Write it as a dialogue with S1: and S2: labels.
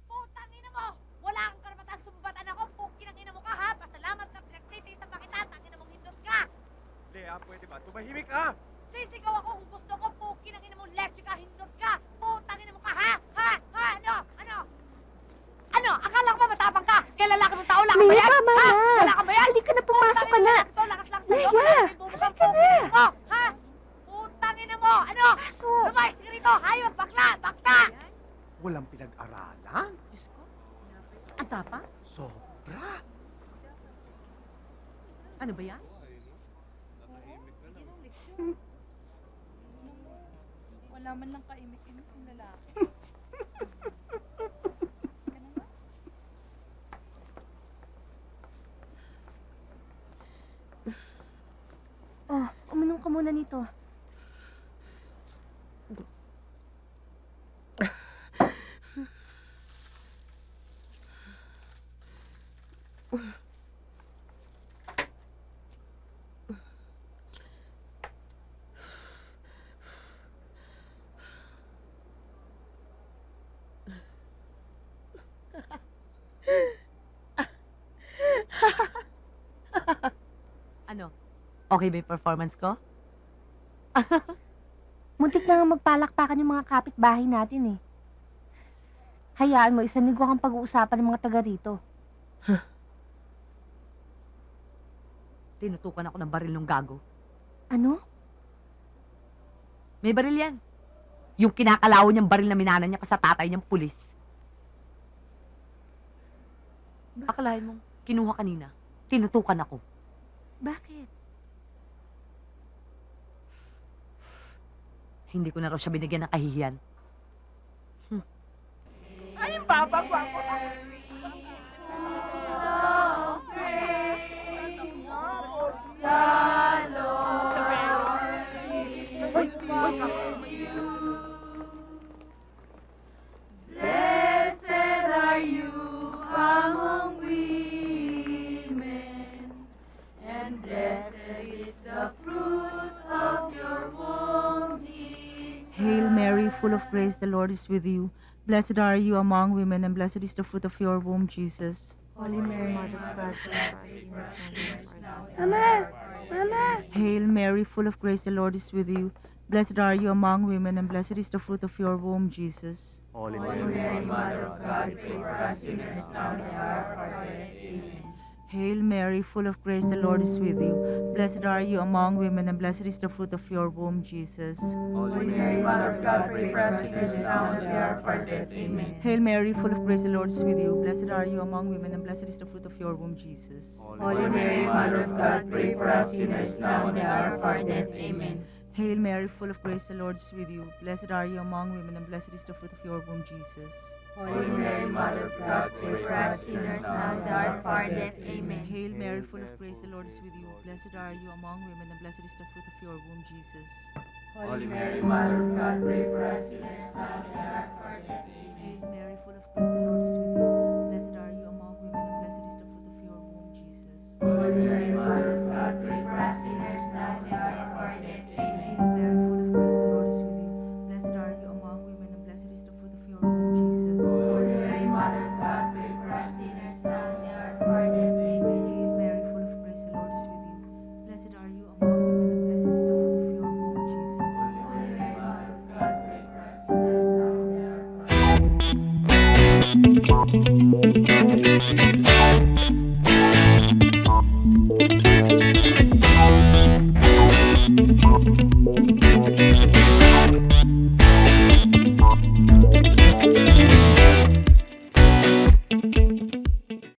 S1: Putang ina mo! Wala kang karapatang sumbatan ako! Pukin ang ina mo ka, ha? Pasalamat na pinagtitiisan pa kita! Tangina mong hindot ka!
S2: Lea, pwede ba? Tumahimik ka!
S1: Sisigaw ako kung gusto ko! Pukin ang ina mong leche ka! Hindot ka! Putang ina mo ka, ha? Ha? Ha? Ano? Ano? Ano? Akala ko ba matapang ka? Kaya lalaki mong tao, wala ka ba yan?
S3: Tama
S1: Ha?
S3: na.
S1: Wala ka ba yan?
S3: Halika na, pumasok ka na.
S1: Ito, lakas-lakas sa'yo.
S3: Lea,
S1: May bubog ang
S3: halika
S1: pukin
S3: na.
S1: mo! Ha? Putang ina mo! Ano?
S3: Pasok.
S1: Lumayas ka rito! Hayop! Bakla! Bakla!
S2: Walang pinag-aralan?
S1: Diyos ko. Ang tapa?
S2: Sobra!
S1: Ano ba yan?
S4: Wala man lang kaimik-imik yung lalaki.
S3: Oh, uminom ka muna nito.
S1: Ano? Okay ba yung performance ko?
S3: Muntik na nga magpalakpakan yung mga kapitbahay natin eh. Hayaan mo, isang linggo kang pag-uusapan ng mga taga rito.
S1: Tinutukan ako ng baril ng gago.
S3: Ano?
S1: May baril yan. Yung kinakalaw niyang baril na minanan niya pa sa tatay niyang pulis. Akalain mong kinuha kanina. Tinutukan ako.
S3: Bakit?
S1: Hindi ko na raw siya binigyan ng kahihiyan.
S4: Ay, babagwa ko na.
S5: Blessed are you among women, and blessed is the fruit of your womb, Jesus.
S6: Hail Mary, full of grace, the Lord is with you. Blessed are you among women, and blessed is the fruit of your womb, Jesus.
S3: Holy Mary, Mother of God, pray for us sinners now and at our death. Mama!
S6: Hail Mary, full of grace, the Lord is with you. Blessed are you among women, and blessed is the fruit of your womb, Jesus.
S2: Holy
S5: Holy Mary, Mother of God, pray for us sinners now and at our hour of death. Amen.
S6: Hail Mary, full of grace, the Lord is with you. Blessed are you among women, and blessed is the fruit of your womb, Jesus.
S5: Holy Mary, Mother of God, pray for us sinners now and at the hour of our death. Amen.
S6: Hail Mary, full of grace, the Lord is with you. Blessed are you among women, and blessed is the fruit of your womb, Jesus.
S5: Holy Mary, Mother of God, pray for us sinners now and at the hour of our death. Amen.
S6: Hail Mary, full of grace, the Lord is with you. Blessed are you among women, and blessed is the fruit of your womb, Jesus.
S5: Holy Mary, Mother of God, pray for us sinners now and at the hour of our death. Amen.
S6: Hail Mary, full of grace, the Lord is with you. Blessed are you among women, and blessed is the fruit of your womb, Jesus.
S5: Holy Mary, Mother of God, pray for us sinners now and at the hour of our death. Amen.
S6: Hail Mary, full of grace, the Lord is with you. Blessed are you among women, and blessed is the fruit of your womb, Jesus.
S5: Holy Mary, Mother of God, pray for us sinners now and at the hour of our death. Amen.
S6: Hail Mary, full of grace, the Lord is with you. Blessed are you among women, and blessed is the fruit of your womb, Jesus.
S5: Holy Mary, Mother of God, pray for us sinners now and at the hour of our death. Amen.
S6: Hail Mary, full of grace, the Lord is with you. Blessed are you among women, and blessed is the fruit of your womb, Jesus.
S5: Holy Mary, Mother of God, pray for us sinners now and at the hour of our death.
S3: Mama!